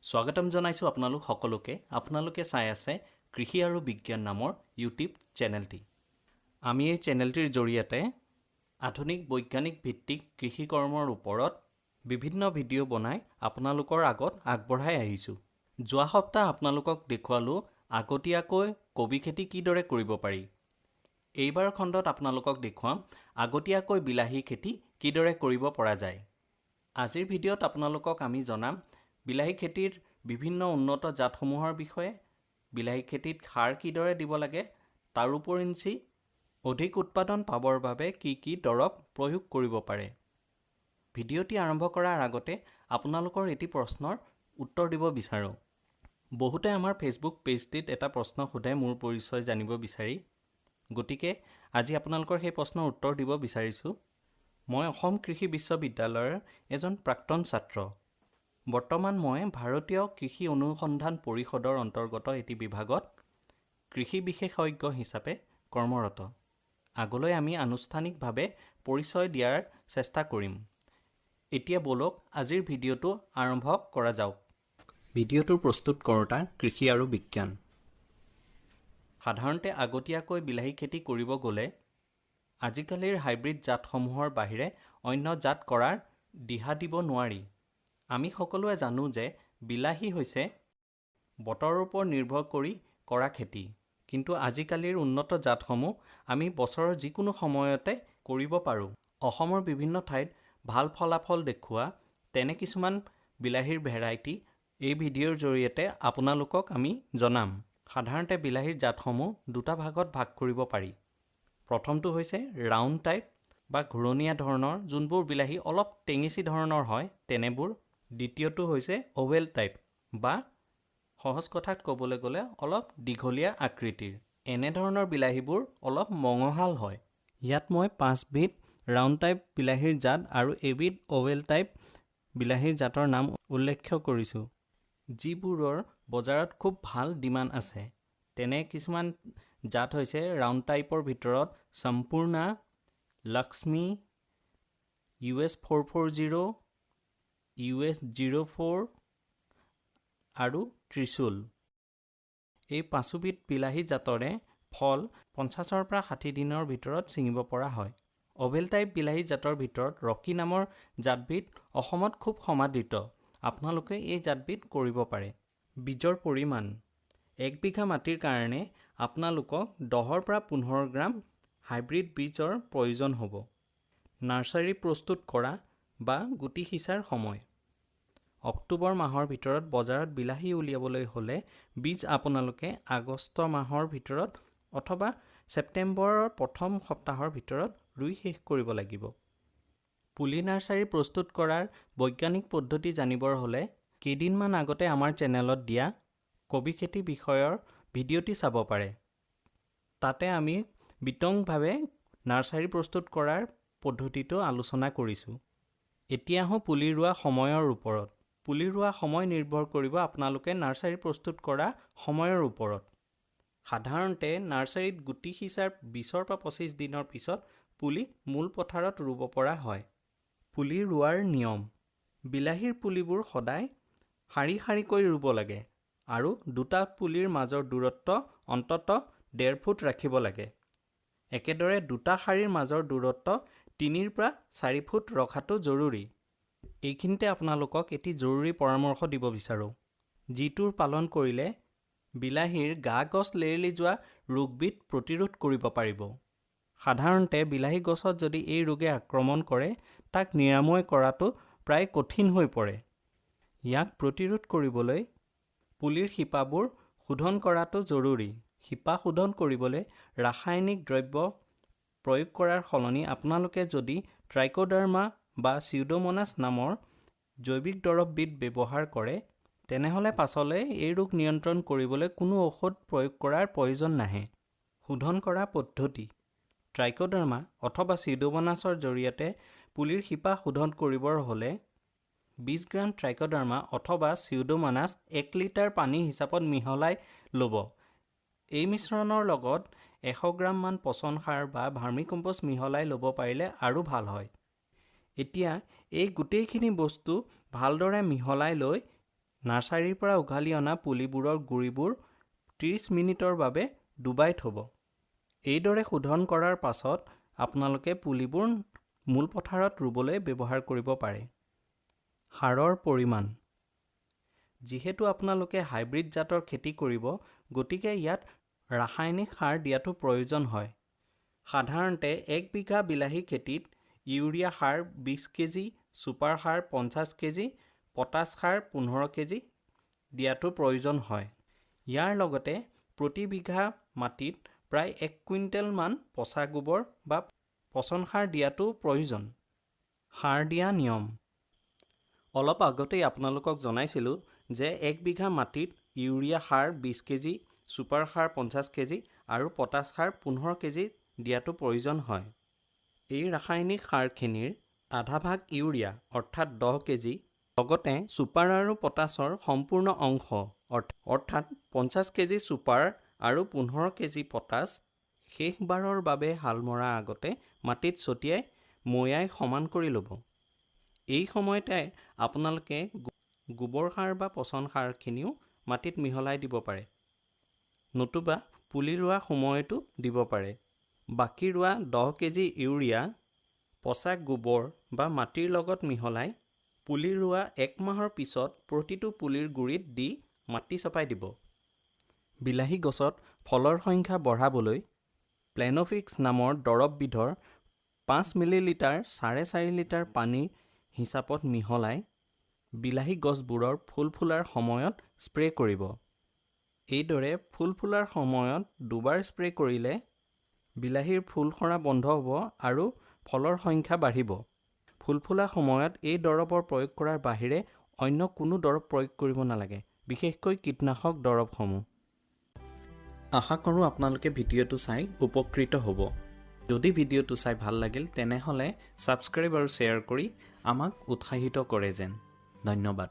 স্বাগতম জনাইছোঁ আপোনালোক সকলোকে। আপোনালোকে চাই আছে কৃষি আৰু বিজ্ঞান নামৰ ইউটিউব চেনেলটি। আমি এই চেনেলটিৰ জৰিয়তে আধুনিক বৈজ্ঞানিক ভিত্তিক কৃষি কৰ্মৰ ওপৰত বিভিন্ন ভিডিঅ' বনাই আপোনালোকৰ আগত আগবঢ়াই আহিছোঁ। যোৱা সপ্তাহ আপোনালোকক দেখুৱালোঁ আগতীয়াকৈ কবি খেতি কিদৰে কৰিব পাৰি। এইবাৰ খণ্ডত আপোনালোকক দেখুৱাম আগতীয়াকৈ বিলাহী খেতি কিদৰে কৰিব পৰা যায়। আজিৰ ভিডিঅ'ত আপোনালোকক আমি জনাম বিলাহী খেতিৰ বিভিন্ন উন্নত জাতসমূহৰ বিষয়ে, বিলাহী খেতিত সাৰ কিদৰে দিব লাগে, তাৰোপৰিঞ্চি অধিক উৎপাদন পাবৰ বাবে কি কি দৰৱ প্ৰয়োগ কৰিব পাৰে। ভিডিঅ'টি আৰম্ভ কৰাৰ আগতে আপোনালোকৰ এটি প্ৰশ্নৰ উত্তৰ দিব বিচাৰোঁ। বহুতে আমাৰ ফেচবুক পেজটিত এটা প্ৰশ্ন সোধে মোৰ পৰিচয় জানিব বিচাৰি। গতিকে আজি আপোনালোকৰ সেই প্ৰশ্নৰ উত্তৰ দিব বিচাৰিছোঁ। মই অসম কৃষি বিশ্ববিদ্যালয়ৰ এজন প্ৰাক্তন ছাত্ৰ। বৰ্তমান মই ভাৰতীয় কৃষি অনুসন্ধান পৰিষদৰ অন্তৰ্গত এটি বিভাগত কৃষি বিশেষজ্ঞ হিচাপে কৰ্মৰত। আগলৈ আমি আনুষ্ঠানিকভাৱে পৰিচয় দিয়াৰ চেষ্টা কৰিম। এতিয়া বলক আজিৰ ভিডিঅ'টো আৰম্ভ কৰা যাওক। ভিডিঅ'টোৰ প্ৰস্তুত কৰোঁতা কৃষি আৰু বিজ্ঞান। সাধাৰণতে আগতীয়াকৈ বিলাহী খেতি কৰিব গ'লে আজিকালিৰ হাইব্ৰিড জাতসমূহৰ বাহিৰে অন্য জাত কৰাৰ দিহা দিব নোৱাৰি। আমি সকলোৱে জানো যে বিলাহী হৈছে বতৰৰ ওপৰত নিৰ্ভৰ কৰি কৰা খেতি, কিন্তু আজিকালিৰ উন্নত জাতসমূহ আমি বছৰৰ যিকোনো সময়তে কৰিব পাৰোঁ। অসমৰ বিভিন্ন ঠাইত ভাল ফলাফল দেখুওৱা তেনে কিছুমান বিলাহীৰ ভেৰাইটি এই ভিডিঅ'ৰ জৰিয়তে আপোনালোকক আমি জনাম। সাধাৰণতে বিলাহীৰ জাতসমূহ দুটা ভাগত ভাগ কৰিব পাৰি। প্ৰথমটো হৈছে ৰাউণ্ড টাইপ বা ঘূৰণীয়া ধৰণৰ, যোনবোৰ বিলাহী অলপ টেঙেচি ধৰণৰ হয় তেনেবোৰ। দ্বিতীয়টো হৈছে অভেল টাইপ বা সহজ কথাত ক'বলৈ গ'লে অলপ দীঘলীয়া আকৃতিৰ। এনেধৰণৰ বিলাহীবোৰ অলপ মঙহাল হয়। ইয়াত মই 5বিধ ৰাউণ্ড টাইপ বিলাহীৰ জাত আৰু এবিধ অভেল টাইপ বিলাহীৰ জাতৰ নাম উল্লেখ কৰিছোঁ, যিবোৰৰ বজাৰত খুব ভাল ডিমাণ্ড আছে। তেনে কিছুমান জাত হৈছে ৰাউণ্ড টাইপৰ ভিতৰত সম্পূৰ্ণা, লক্ষ্মী, US 440, US 04 আৰু ত্ৰিশূল। এই 5বিধ বিলাহী জাতৰে ফল 50ৰ পৰা 60 দিনৰ ভিতৰত ছিঙিব পৰা হয়। অভেল টাইপ বিলাহী জাতৰ ভিতৰত ৰকী নামৰ জাতবিধ অসমত খুব সমাদৃত। আপোনালোকে এই জাতবিধ কৰিব পাৰে। বীজৰ পৰিমাণ: 1 বিঘা মাটিৰ কাৰণে আপোনালোকক 10ৰ পৰা 15 গ্ৰাম হাইব্ৰিড বীজৰ প্ৰয়োজন হ'ব। নাৰ্চাৰী প্ৰস্তুত কৰা বা গুটি সিঁচাৰ সময়: অক্টোবৰ মাহৰ ভিতৰত বজাৰত বিলাহী উলিয়াবলৈ হ'লে বীজ আপোনালোকে আগষ্ট মাহৰ ভিতৰত অথবা ছেপ্টেম্বৰৰ প্ৰথম সপ্তাহৰ ভিতৰত ৰুই শেষ কৰিব লাগিব। পুলি নাৰ্চাৰী প্ৰস্তুত কৰাৰ বৈজ্ঞানিক পদ্ধতি জানিবৰ হ'লে কেইদিনমান আগতে আমাৰ চেনেলত দিয়া কবি খেতি বিষয়ৰ ভিডিঅ'টি চাব পাৰে। তাতে আমি বিতংভাৱে নাৰ্চাৰী প্ৰস্তুত কৰাৰ পদ্ধতিটো আলোচনা কৰিছোঁ। এতিয়া আহোঁ পুলি ৰোৱা সময়ৰ ওপৰত। পুলি ৰোৱা সময় নিৰ্ভৰ কৰিব আপোনালোকে নাৰ্চাৰী প্ৰস্তুত কৰা সময়ৰ ওপৰত। সাধাৰণতে নাৰ্চাৰীত গুটি সিঁচাৰ 20ৰ পৰা 25 দিনৰ পিছত পুলি মূল পথাৰত ৰুব পৰা হয়। পুলি ৰোৱাৰ নিয়ম: বিলাহীৰ পুলিবোৰ সদায় শাৰী শাৰীকৈ ৰুব লাগে আৰু দুটা পুলিৰ মাজৰ দূৰত্ব অন্ততঃ 1.5 ফুট ৰাখিব লাগে। একেদৰে দুটা শাৰীৰ মাজৰ দূৰত্ব 3ৰ পৰা 4 ফুট ৰখাটো জৰুৰী। এইখিনিতে আপোনালোকক এটি জৰুৰী পৰামৰ্শ দিব বিচাৰোঁ, যিটোৰ পালন কৰিলে বিলাহীৰ গা-গছ লেৰেলি যোৱা ৰোগবিধ প্ৰতিৰোধ কৰিব পাৰিব। সাধাৰণতে বিলাহী গছত যদি এই ৰোগে আক্ৰমণ কৰে তাক নিৰাময় কৰাটো প্ৰায় কঠিন হৈ পৰে। ইয়াক প্ৰতিৰোধ কৰিবলৈ পুলিৰ শিপাবোৰ শোধন কৰাটো জৰুৰী। শিপা শোধন কৰিবলৈ ৰাসায়নিক দ্ৰব্য প্ৰয়োগ কৰাৰ সলনি আপোনালোকে যদি ট্ৰাইকোডাৰ্মা বা চিউডোমোনাছ নামৰ জৈৱিক দৰৱবিধ ব্যৱহাৰ কৰে তেনেহ'লে পাছলৈ এই ৰোগ নিয়ন্ত্ৰণ কৰিবলৈ কোনো ঔষধ প্ৰয়োগ কৰাৰ প্ৰয়োজন নাহে। শোধন কৰা পদ্ধতি: ট্ৰাইকোডাৰ্মা অথবা চিউডোমোনাছৰ জৰিয়তে পুলিৰ শিপা শোধন কৰিবৰ হ'লে 20 গ্ৰাম ট্ৰাইকোডাৰ্মা অথবা চিউডোমোনাছ 1 লিটাৰ পানী হিচাপত মিহলাই ল'ব। এই মিশ্ৰণৰ লগত 100 গ্ৰাম মান পচন সাৰ বা ভাৰ্মিকম্পোষ্ট মিহলাই ল'ব পাৰিলে আৰু ভাল হয়। এতিয়া এই গোটেইখিনি বস্তু ভালদৰে মিহলাই লৈ নাৰ্চাৰীৰ পৰা উঘালি অনা পুলিবোৰৰ গুৰিবোৰ 30 মিনিটৰ বাবে ডুবাই থ'ব। এইদৰে শোধন কৰাৰ পাছত আপোনালোকে পুলিবোৰ মূল পথাৰত ৰুবলৈ ব্যৱহাৰ কৰিব পাৰে। সাৰৰ পৰিমাণ। যিহেতু আপোনালোকে হাইব্ৰিড জাতৰ খেতি কৰিব, গতিকে ইয়াত ৰাসায়নিক সাৰ দিয়াটো প্ৰয়োজন হয়। সাধাৰণতে 1 বিঘা বিলাহী খেতিত ইউৰিয়া সাৰ 20 কেজি, ছুপাৰ সাৰ 50 কেজি, পটাছ সাৰ 15 কেজি দিয়াটো প্ৰয়োজন হয়। ইয়াৰ লগতে প্ৰতি বিঘা মাটিত প্ৰায় 1 কুইণ্টেল মান পচা গোবৰ বা পচন সাৰ দিয়াটো প্ৰয়োজন। সাৰ দিয়া নিয়ম। অলপ আগতেই আপোনালোকক জনাইছিলোঁ যে 1 বিঘা মাটিত ইউৰিয়া সাৰ 20 কেজি, ছুপাৰ সাৰ 50 কেজি আৰু পটাছ সাৰ 15 কেজি দিয়াটো প্ৰয়োজন হয়। এই ৰাসায়নিক সাৰখিনিৰ আধা ভাগ ইউৰিয়া অৰ্থাৎ 10 কেজি, লগতে ছুপাৰ আৰু পটাছৰ সম্পূৰ্ণ অংশ অৰ্থাৎ 50 কেজি ছুপাৰ আৰু 15 কেজি পটাছ শেষবাৰৰ বাবে হাল মৰা আগতে মাটিত ছটিয়াই মৈয়াই সমান কৰি ল'ব। এই সময়তে আপোনালোকে গোবৰ সাৰ বা পচন সাৰখিনিও মাটিত মিহলাই দিব পাৰে, নতুবা পুলি ৰোৱাৰ সময়তো দিব পাৰে। বাকী ৰোৱা 10 কেজি ইউৰিয়া পচা গোবৰ বা মাটিৰ লগত মিহলাই পুলি ৰোৱা 1 মাহৰ পিছত প্ৰতিটো পুলিৰ গুৰিত দি মাটি চপাই দিব। বিলাহী গছত ফলৰ সংখ্যা বঢ়াবলৈ প্লেনফিক্স নামৰ দৰৱবিধৰ 5 মিলিলিটাৰ 4.5 লিটাৰ পানীৰ হিচাপত মিহলাই বিলাহী গছবোৰৰ ফুল ফুলাৰ সময়ত স্প্ৰে কৰিব। এইদৰে ফুল ফুলাৰ সময়ত দুবাৰ স্প্ৰে কৰিলে বিলাহীৰ ফুল সৰা বন্ধ হ'ব আৰু ফলৰ সংখ্যা বাঢ়িব। ফুল ফুলা সময়ত এই দৰৱৰ প্ৰয়োগ কৰাৰ বাহিৰে অন্য কোনো দৰৱ প্ৰয়োগ কৰিব নালাগে, বিশেষকৈ কীটনাশক দৰৱসমূহ। আশা কৰোঁ আপোনালোকে ভিডিঅ'টো চাই উপকৃত হ'ব। যদি ভিডিঅ'টো চাই ভাল লাগিল তেনেহ'লে ছাবস্ক্ৰাইব আৰু শ্বেয়াৰ কৰি আমাক উৎসাহিত কৰে যেন। ধন্যবাদ।